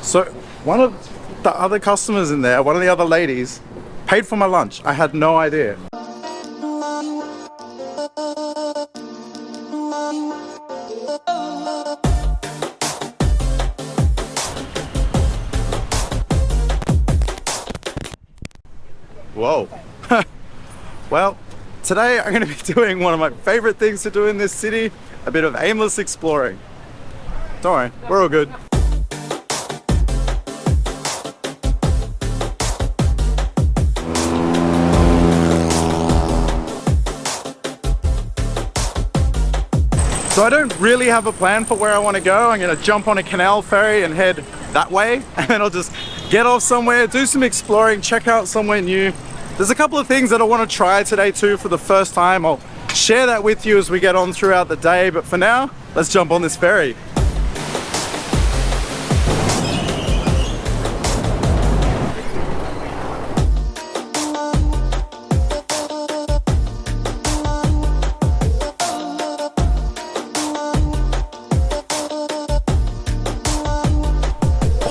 So one of the other customers in there, one of the other ladies, paid for my lunch. I had no idea. Whoa. Well, today I'm going to be doing one of my favorite things to do in this city, a bit of aimless exploring. Don't worry, we're all good. So I don't really have a plan for where I want to go. I'm going to jump on a canal ferry and head that way, and then I'll just get off somewhere, do some exploring, check out somewhere new. There's a couple of things that I want to try today too for the first time. I'll share that with you as we get on throughout the day, but for now, let's jump on this ferry.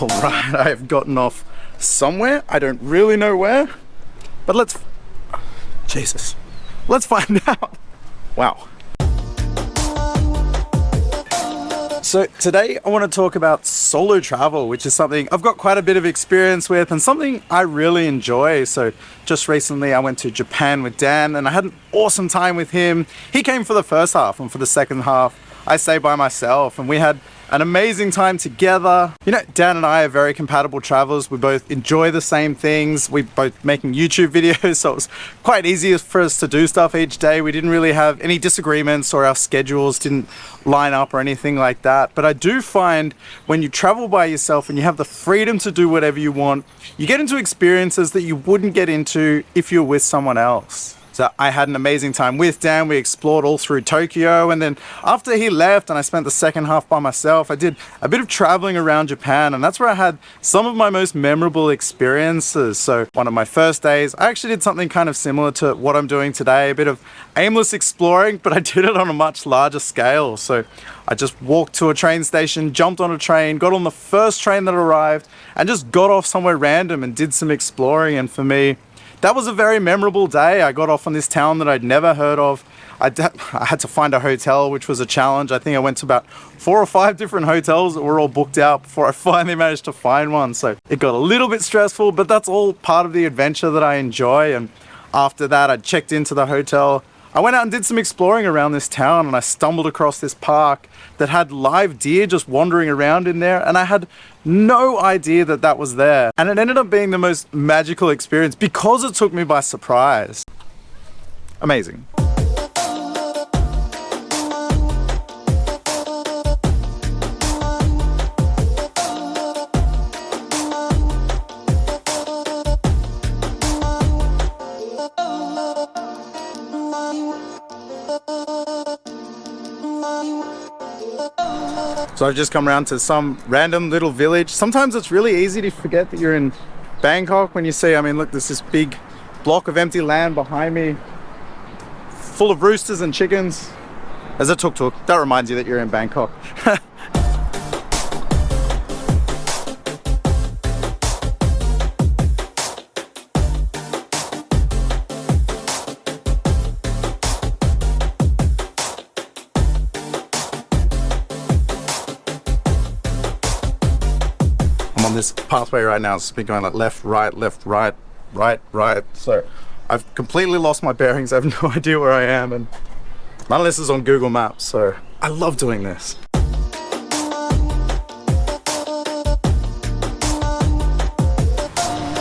Alright, I have gotten off somewhere. I don't really know where, but let's find out. Wow. So today I want to talk about solo travel, which is something I've got quite a bit of experience with and something I really enjoy. So just recently I went to Japan with Dan and I had an awesome time with him. He came for the first half, and for the second half I stayed by myself, and we had an amazing time together. You know, Dan and I are very compatible travelers. We both enjoy the same things. We both making YouTube videos, so it was quite easy for us to do stuff each day. We didn't really have any disagreements, or our schedules didn't line up or anything like that. But I do find when you travel by yourself and you have the freedom to do whatever you want, you get into experiences that you wouldn't get into if you're with someone else. So I had an amazing time with Dan. We explored all through Tokyo, and then after he left and I spent the second half by myself, I did a bit of traveling around Japan, and that's where I had some of my most memorable experiences. So one of my first days, I actually did something kind of similar to what I'm doing today, a bit of aimless exploring, but I did it on a much larger scale. So I just walked to a train station, jumped on a train, got on the first train that arrived, and just got off somewhere random and did some exploring. And for me, that was a very memorable day. I got off on this town that I'd never heard of. I had to find a hotel, which was a challenge. I think I went to about 4 or 5 different hotels that were all booked out before I finally managed to find one. So it got a little bit stressful, but that's all part of the adventure that I enjoy. And after that, I checked into the hotel. I went out and did some exploring around this town, and I stumbled across this park that had live deer just wandering around in there, and I had no idea that that was there. And it ended up being the most magical experience because it took me by surprise. Amazing. So I've just come around to some random little village. Sometimes it's really easy to forget that you're in Bangkok when you see, I mean, look, there's this big block of empty land behind me, full of roosters and chickens. There's a tuk-tuk. That reminds you that you're in Bangkok. On this pathway right now, it's been going like left, right, right. So I've completely lost my bearings. I have no idea where I am, and none of this is on Google Maps, so I love doing this.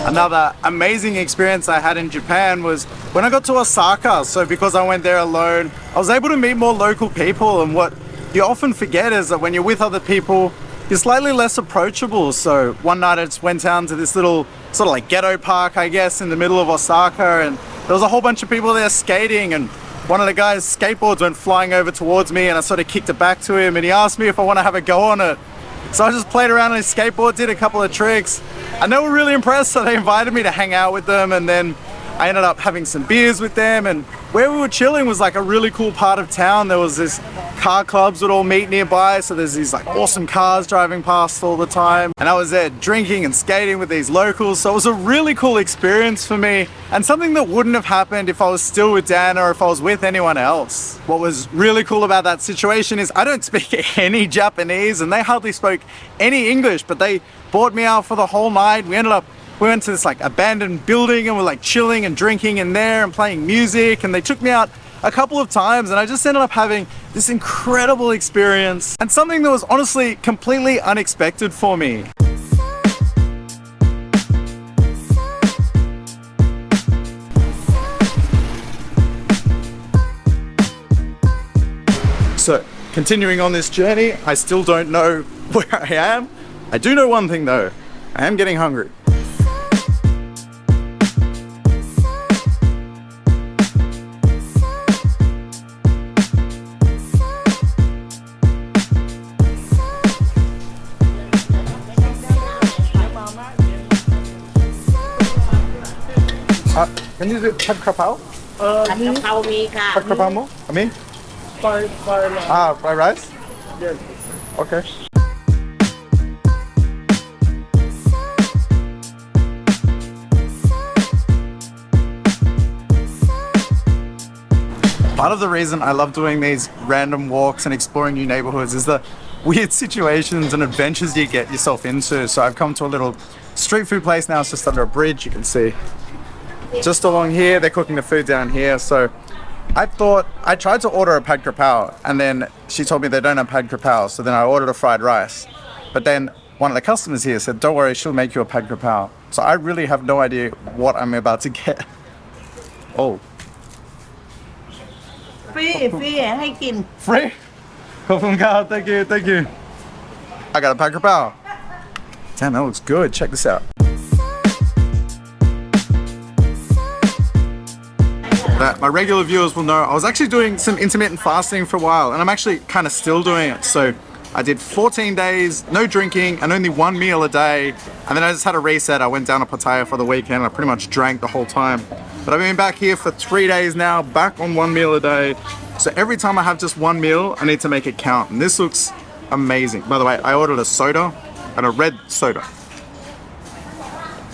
Another amazing experience I had in Japan was when I got to Osaka. So because I went there alone, I was able to meet more local people, and what you often forget is that when you're with other people, you're slightly less approachable. So one night I just went down to this little sort of like ghetto park, I guess, in the middle of Osaka, and there was a whole bunch of people there skating, and one of the guys' skateboards went flying over towards me, and I sort of kicked it back to him, and he asked me if I want to have a go on it. So I just played around on his skateboard, did a couple of tricks, and they were really impressed, so they invited me to hang out with them, and then I ended up having some beers with them, and where we were chilling was like a really cool part of town. There was this car clubs would all meet nearby, so there's these like awesome cars driving past all the time, and I was there drinking and skating with these locals, so it was a really cool experience for me, and something that wouldn't have happened if I was still with Dan or if I was with anyone else. What was really cool about that situation is I don't speak any Japanese and they hardly spoke any English, but they brought me out for the whole night. We went to this like abandoned building and we're like chilling and drinking in there and playing music, and they took me out a couple of times, and I just ended up having this incredible experience and something that was honestly completely unexpected for me. So continuing on this journey, I still don't know where I am. I do know one thing though, I am getting hungry. Can you do pad krapao? ผัดกะเพรามีค่ะ Pad krapao mo? I mean? Fried rice? Yes. Okay. Part of the reason I love doing these random walks and exploring new neighborhoods is the weird situations and adventures you get yourself into. So I've come to a little street food place now. It's just under a bridge, you can see. Just along here, they're cooking the food down here. So I tried to order a pad krapao, and then she told me they don't have pad krapao. So then I ordered a fried rice. But then one of the customers here said, don't worry, she'll make you a pad krapao. So I really have no idea what I'm about to get. Oh. ฟรีให้กิน Free? Thank you, thank you. I got a pad krapao. Damn, that looks good. Check this out. That my regular viewers will know I was actually doing some intermittent fasting for a while, and I'm actually kind of still doing it. So I did 14 days, no drinking and only one meal a day, and then I just had a reset. I went down to Pattaya for the weekend. I pretty much drank the whole time. But I've been back here for 3 days now, back on one meal a day. So every time I have just one meal, I need to make it count. And this looks amazing. By the way, I ordered a soda and a red soda.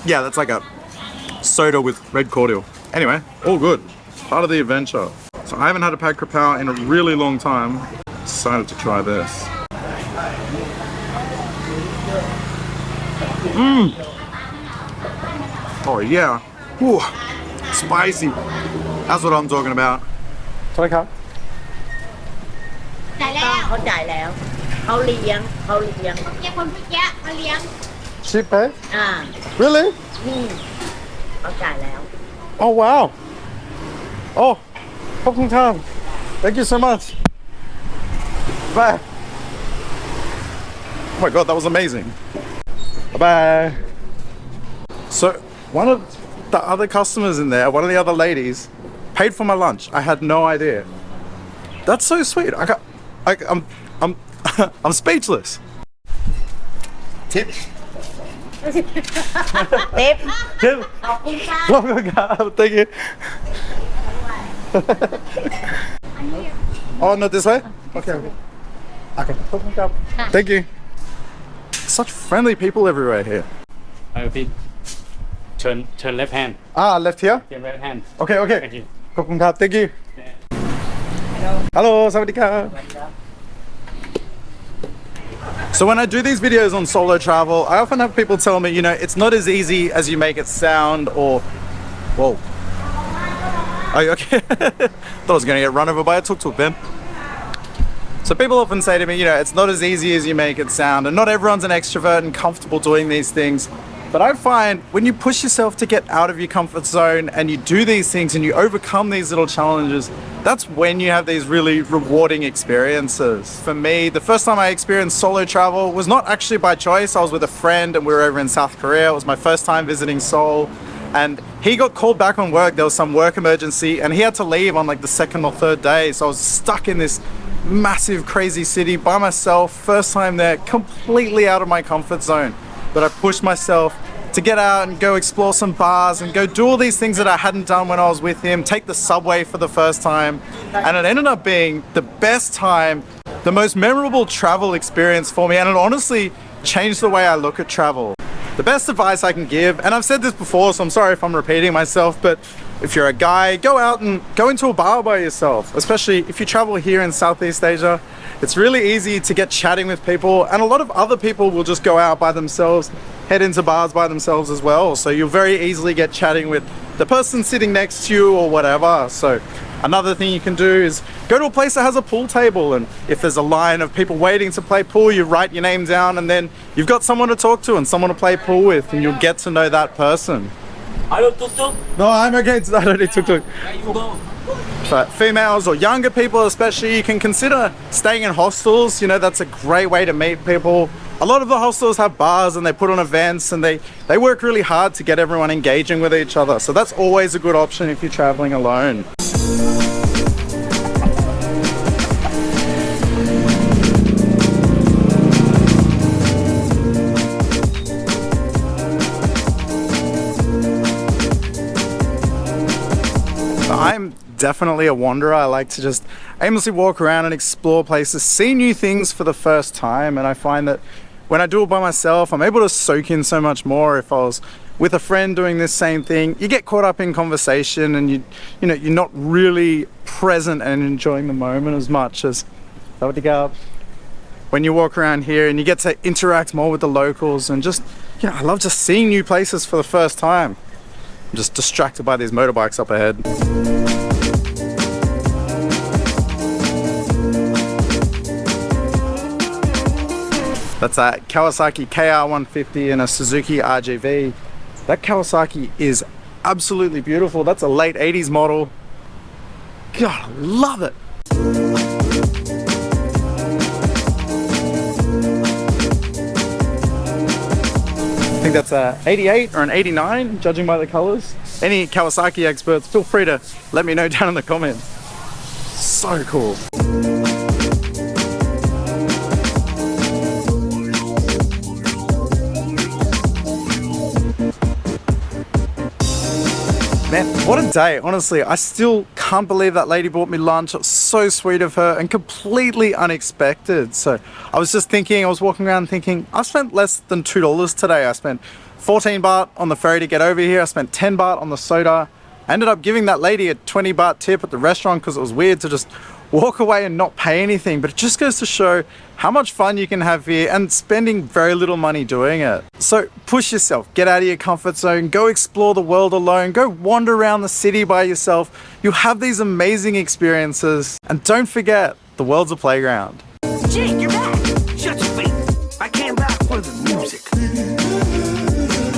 Yeah, that's like a soda with red cordial. Anyway, all good. Part of the adventure. So I haven't had a pad krapao in a really long time. Decided to try this. Oh yeah. Ooh, spicy. That's what I'm talking about. Sorry, Carl. จ่ายแล้วเขาจ่ายแล้วเขาเลี้ยงเนี่ยคนเมื่อกี้มาเลี้ยง She pay? อ่า Really? เขาจ่ายแล้ว Oh wow. Oh, fucking time. Thank you so much. Bye. Oh my god, that was amazing. Bye. So one of the other customers in there, one of the other ladies, paid for my lunch. I had no idea. That's so sweet. I'm speechless. Tip. เต็ม Tip. ขอบคุณค่ะ Thank you. Oh, not this way? Okay. Okay. Thank you. Such friendly people everywhere here. Repeat. Turn left hand. Ah, left here? Turn right hand. Okay, okay. Thank you. Thank you. Hello, sawadika. So when I do these videos on solo travel, I often have people tell me, you know, it's not as easy as you make it sound, or, whoa. Are you okay? Thought I was going to get run over by a tuk-tuk then. So people often say to me, you know, it's not as easy as you make it sound, and not everyone's an extrovert and comfortable doing these things. But I find when you push yourself to get out of your comfort zone and you do these things and you overcome these little challenges, that's when you have these really rewarding experiences. For me, the first time I experienced solo travel was not actually by choice. I was with a friend and we were over in South Korea. It was my first time visiting Seoul. And he got called back on work. There was some work emergency and he had to leave on like the second or third day. So I was stuck in this massive, crazy city by myself. First time there, completely out of my comfort zone. But I pushed myself to get out and go explore some bars and go do all these things that I hadn't done when I was with him, take the subway for the first time. And it ended up being the best time the most memorable travel experience for me, and it honestly changed the way I look at travel. The best advice I can give, and I've said this before, so I'm sorry if I'm repeating myself, but if you're a guy, go out and go into a bar by yourself. Especially if you travel here in Southeast Asia, it's really easy to get chatting with people, and a lot of other people will just go out by themselves, head into bars by themselves as well. So you'll very easily get chatting with the person sitting next to you or whatever. So another thing you can do is go to a place that has a pool table, and if there's a line of people waiting to play pool, you write your name down, and then you've got someone to talk to and someone to play pool with, and you'll get to know that person. No, I'm okay. I don't need tuk-tuk. For females or younger people especially, you can consider staying in hostels. You know, that's a great way to meet people. A lot of the hostels have bars and they put on events, and they work really hard to get everyone engaging with each other. So that's always a good option if you're traveling alone. I'm definitely a wanderer. I like to just aimlessly walk around and explore places, see new things for the first time, and I find that when I do it by myself, I'm able to soak in so much more. If I was with a friend doing this same thing, you get caught up in conversation, and you know, you're not really present and enjoying the moment as much as when you walk around here and you get to interact more with the locals, and just, you know, I love just seeing new places for the first time. I'm just distracted by these motorbikes up ahead. That's a Kawasaki KR150 and a Suzuki RGV. That Kawasaki is absolutely beautiful. That's a late 80s model. God, I love it. I think that's a 88 or an 89, judging by the colors. Any Kawasaki experts, feel free to let me know down in the comments. So cool. Man, what a day. Honestly, I still can't believe that lady bought me lunch. It was so sweet of her and completely unexpected. So I was just thinking, I was walking around thinking, I spent less than $2 today. I spent 14 baht on the ferry to get over here. I spent 10 baht on the soda. I ended up giving that lady a 20 baht tip at the restaurant because it was weird to just walk away and not pay anything. But it just goes to show how much fun you can have here and spending very little money doing it. So push yourself, get out of your comfort zone, go explore the world alone, go wander around the city by yourself. You'll have these amazing experiences, and don't forget, the world's a playground. Jake, you're